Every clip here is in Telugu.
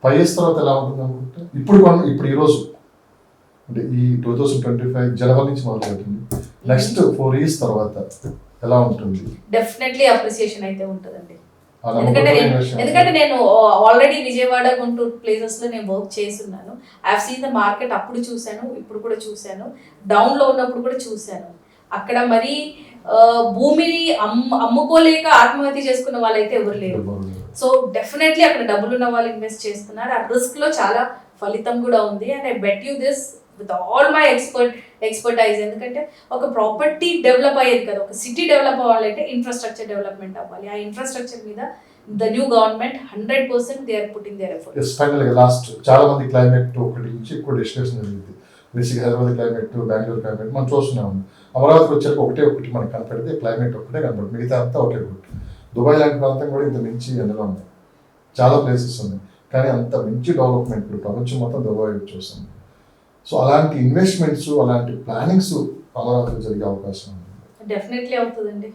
5 years తర్వాత ఎలా ఉంటుంది అనుకుంటే ఇప్పుడు ఈరోజు అంటే ఈ 2025 జనవరి నుంచి మొదలుపెట్టింది, నెక్స్ట్ 4 years తర్వాత ఎలా ఉంటుంది? డెఫినెట్లీ అప్రిసియేషన్ అయితే ఉంటుందండి. ఎందుకంటే నేను ఆల్రెడీ విజయవాడ, గుంటూరు ప్లేసెస్ లో నేను వర్క్ చేస్తున్నాను. I have seen the market. అప్పుడు చూశాను, ఇప్పుడు కూడా చూశాను, డౌన్ లో ఉన్నప్పుడు కూడా చూశాను. అక్కడ మరి భూమిని అమ్ముకోలేక ఆత్మహత్య చేసుకున్న వాళ్ళైతే ఎవరు లేరు. సో డెఫినెట్లీ అక్కడ డబ్బులు ఉన్న వాళ్ళు ఇన్వెస్ట్ చేస్తున్నారు. ఆ రిస్క్ లో చాలా ఫలితం కూడా ఉంది. And I bet you this with all my expertise. ఎందుకంటే ఒక ప్రాపర్టీ డెవలప్ అయ్యేది కదా, ఒక సిటీ డెవలప్ అవ్వాలంటే ఇన్ఫ్రాస్ట్రక్చర్ డెవలప్మెంట్ అవ్వాలి. ఆ ఇన్ఫ్రాస్ట్రక్చర్ మీద the new government 100% they are putting their efforts. ఫైనల్గా లాస్ట్ చాలా మంది క్లైమేట్ ఒకటి నుంచి ఎక్కువ డెస్టినేషన్ జరిగింది. బేసిక్గా హైదరాబాద్ క్లైమేట్, బెంగళూరు క్లైమేట్ మనం చూస్తున్నాం. అమరావతికి వచ్చాక ఒకటి మనకు కనపడితే క్లైమేట్ ఒకటే కనపడుతుంది, మిగతా అంతా ఒకే ఒకటి. దుబాయ్ లాంటి ప్రాంతం కూడా ఇంత మించి అందులో ఉన్నాయి, చాలా ప్లేసెస్ ఉన్నాయి, కానీ అంత మించి డెవలప్మెంట్ ఇప్పుడు ప్రపంచం మొత్తం దుబాయ్ చూస్తుంది. సో అలాంటి ఇన్వెస్ట్మెంట్స్, అలాంటి ప్లానింగ్స్ అమరావతిలో జరిగే అవకాశం ఉంది. డెఫినెట్లీ అవుతుందండి,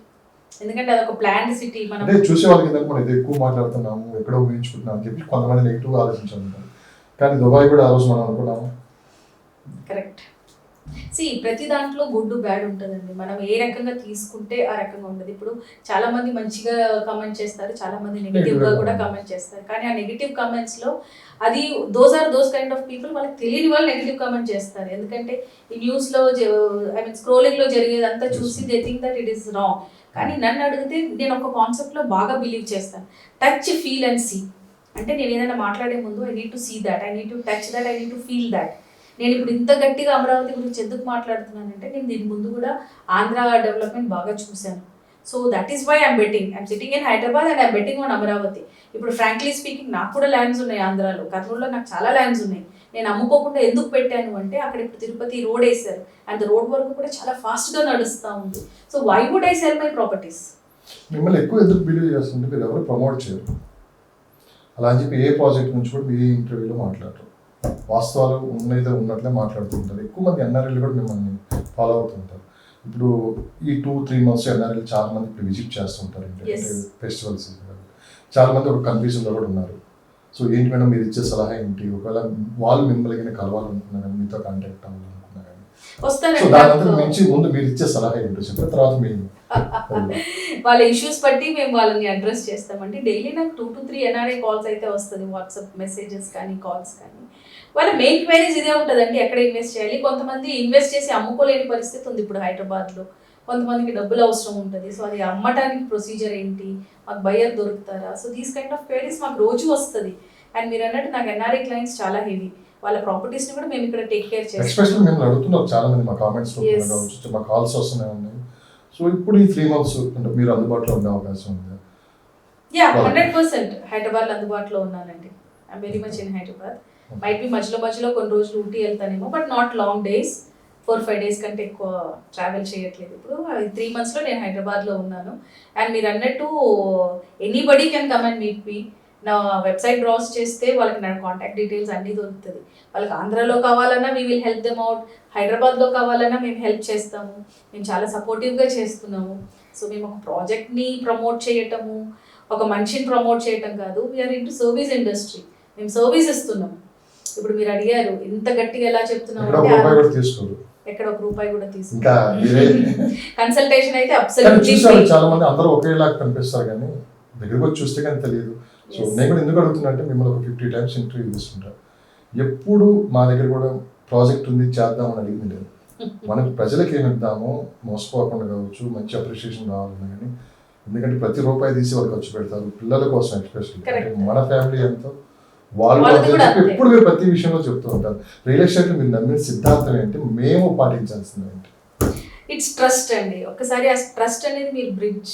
ఎందుకంటే అదొక ప్లాన్డ్ సిటీ. అంటే చూసే వాళ్ళకి ఏంటంటే మనం ఇది ఎక్కువ మాట్లాడుతున్నాము, ఎక్కడో ఊహించుకుంటున్నాం అని చెప్పి కొంతమంది నెగిటివ్గా ఆలోచించాలి. కానీ దుబాయ్ కూడా ఆ రోజు మనం అనుకున్నాము. కరెక్ట్. ప్రతి దాంట్లో గుడ్ బ్యాడ్ ఉంటుందండి. మనం ఏ రకంగా తీసుకుంటే ఆ రకంగా ఉంటుంది. ఇప్పుడు చాలా మంది మంచిగా కమెంట్ చేస్తారు, చాలా మంది నెగిటివ్ గా కూడా కమెంట్ చేస్తారు. కానీ ఆ నెగిటివ్ కమెంట్స్ లో అది దోస్ కైండ్ ఆఫ్ పీపుల్, వాళ్ళకి తెలియని వాళ్ళు నెగిటివ్ కమెంట్ చేస్తారు. ఎందుకంటే ఈ న్యూస్ లో స్క్రోలింగ్ లో జరిగేదంతా చూసి they think that it is wrong. కానీ నన్ను అడిగితే నేను ఒక కాన్సెప్ట్ లో బాగా బిలీవ్ చేస్తాను, టచ్, ఫీల్ అండ్ సీ. అంటే నేను ఏదైనా మాట్లాడే ముందు I need to see that, I need to touch that, I need to feel that. నేను ఇప్పుడు ఇంత గట్టిగా అమరావతి గురించి ఎందుకు మాట్లాడుతున్నానంటే నేను దీని ముందు కూడా ఆంధ్ర డెవలప్మెంట్ బాగా చూశాను. So that is why I'm betting. I'm sitting in Hyderabad and I'm betting on Amaravati. ఇప్పుడు ఫ్రాంక్లీ స్పీకింగ్ నాకు కూడా ల్యాండ్స్ ఉన్నాయి ఆంధ్రాలో, కర్నూలులో నాకు చాలా ల్యాండ్స్ ఉన్నాయి. నేను అమ్ముకోకుండా ఎందుకు పెట్టాను అంటే అక్కడ ఇప్పుడు తిరుపతి రోడ్ వేశారు అండ్ రోడ్ వర్క్ కూడా చాలా ఫాస్ట్గా నడుస్తూ ఉంది. So why would I sell my properties? మిమ్మల్ని ఎక్కువ ఎందుకు బిలీవ్ చేస్తుంటే మీరు ఎవరు ప్రమోట్ చేయరు అలా అని చెప్పి ఏ ప్రాజెక్ట్ నుంచి కూడా మీ ఇంటర్వ్యూలో మాట్లాడరు. వాస్తవాలు ఉన్నట్లే మాట్లాడుతుంటారు. ఎక్కువ మంది ఎన్ఆర్ఎల్ కూడా మిమ్మల్ని ఫాలో అవుతుంటారు. ఇప్పుడు ఈ 2-3 months ఎన్ఆర్ఎల్ చాలా మంది ఇప్పుడు విజిట్ చేస్తుంటారు ఫెస్టివల్స్. చాలా మంది ఒక కన్ఫ్యూజన్లో కూడా ఉన్నారు. సో ఏంటి మేడం మీరు ఇచ్చే సలహా ఏంటి? ఒకవేళ వాళ్ళు మిమ్మల్ని కలవాలనుకున్నా కానీ, మీతో కాంటాక్ట్ అవ్వాలనుకున్నా కానీ, సో దాని మించి ముందు మీరు ఇచ్చే సలహా ఏంటో చెప్పిన తర్వాత మీ వాళ్ళ ఇష్యూస్ బట్టి మేము వాళ్ళని అడ్రస్ చేస్తామండి. డైలీ నాకు 2 to 3 ఎన్ఆర్ఐ కాల్స్ అయితే వస్తుంది, వాట్సాప్ మెసేజెస్ కానీ, కాల్స్ కానీ. వాళ్ళ మెయిన్ క్వైరీస్ ఇదే ఉంటుందండి, ఎక్కడ ఇన్వెస్ట్ చేయాలి. కొంతమంది ఇన్వెస్ట్ చేసి అమ్ముకోలేని పరిస్థితి ఉంది ఇప్పుడు హైదరాబాద్లో. కొంతమందికి డబ్బులు అవసరం ఉంటుంది. సో అది అమ్మటానికి ప్రొసీజర్ ఏంటి, మాకు బయర్ దొరుకుతారా? So these kind of queries మాకు రోజు వస్తుంది. అండ్ మీరు అన్నట్టు నాకు ఎన్ఆర్ఐ క్లయింట్స్ చాలా హెవీ, వాళ్ళ ప్రాపర్టీస్ని కూడా మేము ఇక్కడ టేక్ కేర్ చేస్తాం. ఎస్పెషల్లీ మేము అడుగుతున్నారు చాలా మంది, మా కామెంట్స్ మా కాల్స్ వస్తూనే ఉన్నాయి. సో ఇప్పుడు ఈ 3 months అంటే మీరు అందుబాటులో ఉండే అవకాశం ఉంది? 100% హైదరాబాద్లో అందుబాటులో ఉన్నానండి. I'm very much in Hyderabad. Might be మధ్యలో కొన్ని రోజులు ఊటీ వెళ్తానేమో, but not long days. 4-5 days కంటే ఎక్కువ ట్రావెల్ చేయట్లేదు. ఇప్పుడు 3 monthsలో నేను హైదరాబాద్లో ఉన్నాను. అండ్ మీరు అన్నట్టు anybody can come and meet me. నా వెబ్సైట్ బ్రౌజ్ చేస్తే వాళ్ళకి నా కాంటాక్ట్ డీటెయిల్స్ అన్నీ దొరుకుతుంది. వాళ్ళకి ఆంధ్రాలో కావాలన్నా we will help them out, హైదరాబాద్లో కావాలన్నా మేము హెల్ప్ చేస్తాము. మేము చాలా సపోర్టివ్గా చేస్తున్నాము. సో మేము ఒక ప్రాజెక్ట్ని ప్రమోట్ చేయటము, ఒక మనిషిని ప్రమోట్ చేయటం కాదు. We are into service industry, మేము సర్వీస్ ఇస్తున్నాము. ఇప్పుడు మీరు అడిగారు ఇంత గట్టిగా ఎలా చెప్తున్నాము అంటే ఎక్కడ ఒక రూపాయి కూడా తీసుకో. కన్సల్టేషన్ అయితే అబ్సల్యూట్లీ చాలా మంది అందరూ ఒకేలా కనిపిస్తారు కానీ దగ్గరకు వచ్చి చూస్తే కానీ తెలియదు. సో నేను కూడా ఎందుకు అడుగుతున్నా అంటే మిమ్మల్ని ఒక 50 times ఇంటర్వ్యూ చేస్తుంటారు. ఎప్పుడు మా దగ్గర కూడా ప్రాజెక్ట్ ఉంది చేద్దామని అడిగింది లేదు. మనకి ప్రజలకు ఏమి ఇద్దామో మోసపోకుండా కావచ్చు, మంచి అప్రిషియేషన్ కావాలన్నా కానీ, ఎందుకంటే ప్రతి రూపాయి తీసి వాళ్ళు ఖర్చు పెడతారు పిల్లల కోసం. ఎస్పెషల్లీ మన ఫ్యామిలీ ఎంతో వాళ్ళు ఎప్పుడు మీరు ప్రతి విషయంలో చెప్తూ ఉంటారు. రియల్ ఎస్టేట్ మీరు నమ్మిన సిద్ధాంతం ఏంటి, మేము పాటించాల్సింది ఏంటి? ఇట్స్ ట్రస్ట్ అండి. ఒకసారి ఆ ట్రస్ట్ అనేది మీరు బ్రిడ్జ్,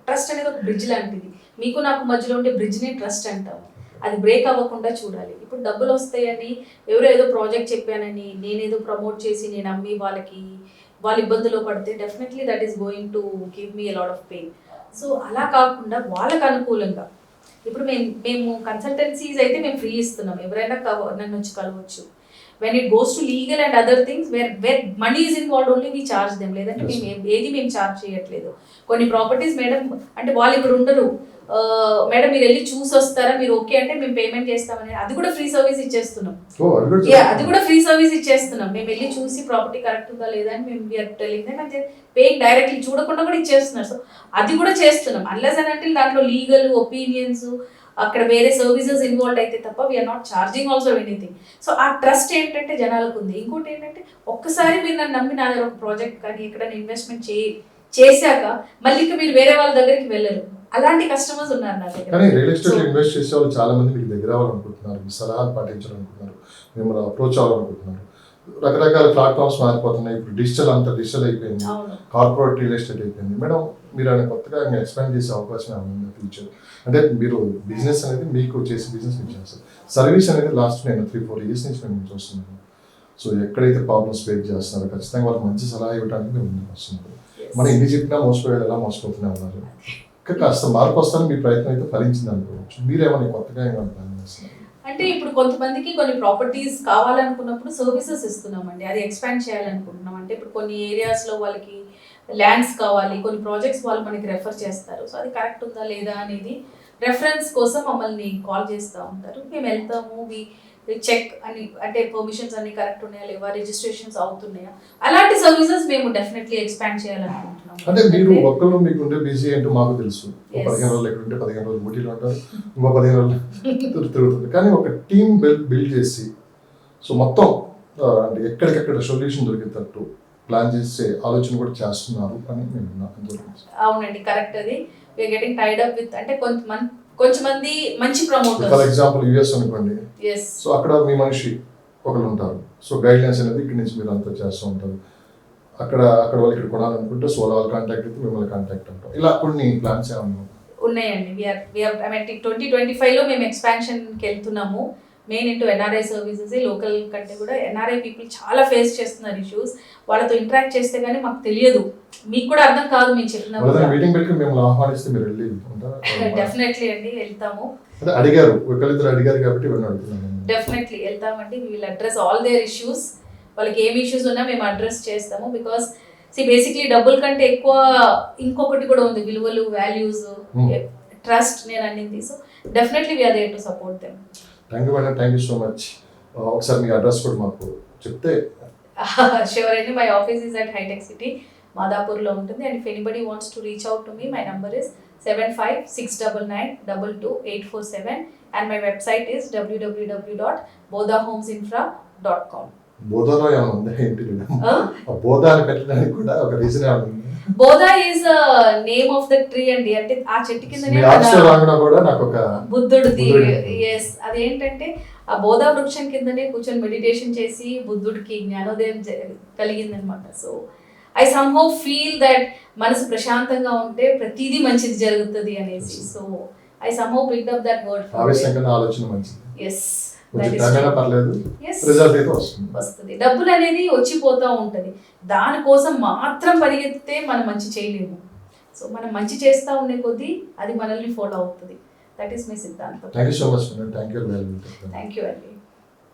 ట్రస్ట్ అనేది ఒక బ్రిడ్జ్ లాంటిది. మీకు నాకు మధ్యలో ఉండే బ్రిడ్జ్ని ట్రస్ట్ అంటాము. అది బ్రేక్ అవ్వకుండా చూడాలి. ఇప్పుడు డబ్బులు వస్తాయని ఎవరో ఏదో ప్రాజెక్ట్ చెప్పానని నేనేదో ప్రమోట్ చేసి నేను అమ్మి వాళ్ళు ఇబ్బందులో పడితే definitely that is going to give me a lot of pain. So అలా కాకుండా వాళ్ళకు అనుకూలంగా ఇప్పుడు మేము కన్సల్టెన్సీస్ అయితే మేము ఫ్రీ ఇస్తున్నాం, ఎవరైనా నన్ను వచ్చి కలవచ్చు. When it goes to legal and other things where money is involved only we charge them. లేదంటే మేము ఏది మేము చార్జ్ చేయట్లేదు. కొన్ని ప్రాపర్టీస్ మేడం అంటే వాళ్ళు ఇక్కడ ఉండరు, మేడం మీరు వెళ్ళి చూసి వస్తారా, మీరు ఓకే అంటే మేము పేమెంట్ చేస్తామని, అది కూడా ఫ్రీ సర్వీస్ ఇచ్చేస్తున్నాం. అది కూడా అది కూడా ఫ్రీ సర్వీస్ ఇచ్చేస్తున్నాం. మేము వెళ్ళి చూసి ప్రాపర్టీ కరెక్ట్ ఉందా లేదా అని మేము వీఆర్ టెలింగ్ దెమ్ అంటే పేయింగ్ డైరెక్ట్లీ, చూడకుండా కూడా ఇచ్చేస్తున్నారు. సో అది కూడా చేస్తున్నాం. అన్లెస్ అని అంటే దాంట్లో లీగల్ ఒపీనియన్స్ అక్కడ వేరే సర్వీసెస్ ఇన్వాల్వ్ అయితే తప్ప we are not charging also anything. So ఆ ట్రస్ట్ ఏంటంటే జనాలకు ఉంది. ఇంకోటి ఏంటంటే ఒక్కసారి మీరు నన్ను నమ్మి నా దగ్గర ఒక ప్రాజెక్ట్ కానీ ఎక్కడైనా ఇన్వెస్ట్మెంట్ చేశాక మళ్ళీ మీరు వేరే వాళ్ళ దగ్గరికి వెళ్ళరు. అలాంటి కస్టమర్స్ ఉన్నారు నా దగ్గర. కానీ రియల్ ఎస్టేట్ ఇన్వెస్ట్ చేసే వాళ్ళు చాలా మంది మీకు దగ్గర అవ్వాలనుకుంటున్నారు, మీ సలహాలు పాటించాలనుకుంటున్నారు, మిమ్మల్ని అప్రోచ్ అవ్వాలనుకుంటున్నారు. రకరకాల ప్లాట్ఫామ్స్ మారిపోతున్నాయి. ఇప్పుడు డిజిటల్ అంతా డిజిటల్ అయిపోయింది, కార్పొరేట్ రియల్ ఎస్టేట్ అయిపోయింది. మేడం మీరు ఆయన కొత్తగా ఎక్స్పాండ్ చేసే అవకాశం ఏమైనా ఫ్యూచర్? అంటే మీరు బిజినెస్ అనేది మీకు చేసే బిజినెస్ మీకు చేస్తారు, సర్వీస్ అనేది లాస్ట్ నేను 3-4 years నుంచి మేము చూస్తున్నాను. సో ఎక్కడైతే ప్రాబ్లమ్స్ ఫేస్ చేస్తున్నారో ఖచ్చితంగా వాళ్ళకి మంచి సలహా ఇవ్వడానికి మేము ముందుకు వస్తున్నారు. మనం ఎన్ని చెప్పినా మోసపోయేది ఎలా మోసపోతూనే ఉన్నారు. ఇంకా కాస్త మార్పు వస్తాను మీ ప్రయత్నం అయితే ఫలించింది అనుకోవచ్చు. మీరేమైనా కొత్తగా ఏమైనా ప్లాన్ చేస్తున్నారు? అంటే ఇప్పుడు కొంతమందికి కొన్ని ప్రాపర్టీస్ కావాలనుకున్నప్పుడు సర్వీసెస్ ఇస్తున్నామండి. అది ఎక్స్పాండ్ చేయాలనుకుంటున్నాం. అంటే ఇప్పుడు కొన్ని ఏరియాస్లో వాళ్ళకి ల్యాండ్స్ కావాలి, కొన్ని ప్రాజెక్ట్స్ వాళ్ళు మనకి రెఫర్ చేస్తారు. సో అది కరెక్ట్ ఉందా లేదా అనేది రెఫరెన్స్ కోసం మమ్మల్ని కాల్ చేస్తూ ఉంటారు. మేము వెళ్తాము, చెక్ అని అంటే పర్మిషన్స్ అన్ని కరెక్ట్ ఉన్నాయా లేవా, రిజిస్ట్రేషన్స్ అవుతున్నాయా, అలాంటి సర్వీసెస్ మేము డెఫినెట్లీ ఎక్స్పాండ్ చేయాలనుకుంటున్నాం. అంటే మీరు ఒక్కరు మీకుండే బిజీ ఏంటో మాకు తెలుసు. 15 రోజులు ఎక్కడుంటే 15 రోజులు ఊటీలో ఉంటారు, ఇంకో 15 రోజులు తిరుగుతుంది. కానీ ఒక టీమ్ బిల్డ్ చేసి సో మొత్తం అంటే ఎక్కడికెక్కడ సొల్యూషన్ దొరికేటట్టు ప్లాన్ చేసే ఆలోచన కూడా చేస్తున్నారు అని మేము విన్నాం. అవునండి, కరెక్ట్. అది we are getting tied up with అంటే కొంతమంది మంచి ప్రమోటర్స్. ఫర్ ఎగ్జాంపుల్ యుఎస్ అనుకోండి, సో అక్కడ మీ మనిషి ఒకరు ఉంటారు. సో గైడ్ లైన్స్ అనేది ఇక్కడ నుంచి మీరు అంతా చేస్తూ ఉంటారు. అక్కడ వాళ్ళు ఇక్కడ కొనాలనుకుంటే సో వాళ్ళు కాంటాక్ట్ అయితే మిమ్మల్ని కాంటాక్ట్ అంటారు. ఇలా కొన్ని ప్లాన్స్ ఏమన్నా ఉన్నాయండి. ఐ మీన్ 2025లో మేము ఎక్స్పాన్షన్కి వెళ్తున్నాము. Main into NRI services. Local కంటే కూడా ఎన్ఆర్ఐ పీపుల్ చాలా ఫేస్ చేస్తున్నారు ఇష్యూస్. వాళ్ళతో ఇంటరాక్ట్ చేస్తే కానీ మాకు తెలియదు, మీకు కూడా అర్థం కాదు మేము చెప్పిన మీటింగ్ పెట్టి మేము ఆహ్వానిస్తే మీరు వెళ్ళి డెఫినెట్లీ అండి వెళ్తాము. అడిగారు, ఒకరిద్దరు అడిగారు కాబట్టి అడుగుతున్నాను. డెఫినెట్లీ వెళ్తామండి. We will address all there issues. వాళ్ళకి ఏమి ఇష్యూస్ ఉన్నా మేము అడ్రస్ చేస్తాము. బికాస్ బేసిక్లీ డబ్బుల కంటే ఎక్కువ ఇంకొకటి కూడా ఉంది, విలువలు, వాల్యూస్, ట్రస్ట్ నేను అన్నింది. So definitely we're there to support them. Thank you madam, thank you so much. ఒకసారి మీ అడ్రస్ కూడా మాకు చెప్తే. షూర్ అండి. మై ఆఫీస్ ఈజ్ అట్ హైటెక్ సిటీ, మాదాపూర్లో ఉంటుంది. And if anybody wants to reach out to me, my number is 7569922847 and my website is www.bodahomesinfra.com. బోధాలో ఏమైనా ఉందా ఏంటి? బోధా అని పెట్టడానికి కూడా ఒక రీజన్ ఏమైనా ఉంది? Bodha is name of the tree అండి. అంటే ఆ చెట్టు కిందనే కూడా నాకు ఒక బుద్ధుడిది. ఎస్, అదేంటంటే ఆ బోధా వృక్షం కిందనే కూర్చొని మెడిటేషన్ చేసి బుద్ధుడికి జ్ఞానోదయం కలిగిందనమాట. So I somehow feel that మనసు ప్రశాంతంగా ఉంటే ప్రతిదీ మంచిది జరుగుతుంది అనేసి. So I somehow picked up that word. ఆలోచన మంచిది. ఎస్, వస్తుంది. డబ్బులు అనేది వచ్చిపోతూ ఉంటది. దానికోసం మాత్రం పరిగెత్తితే మనం మంచి చేయలేము. సో మనం మంచి చేస్తూ ఉండే కొద్దీ అది మనల్ని ఫాలో అవుతుంది. దట్ ఈస్ మై సిద్ధాంతం. Thank you so much. Thank you అండి.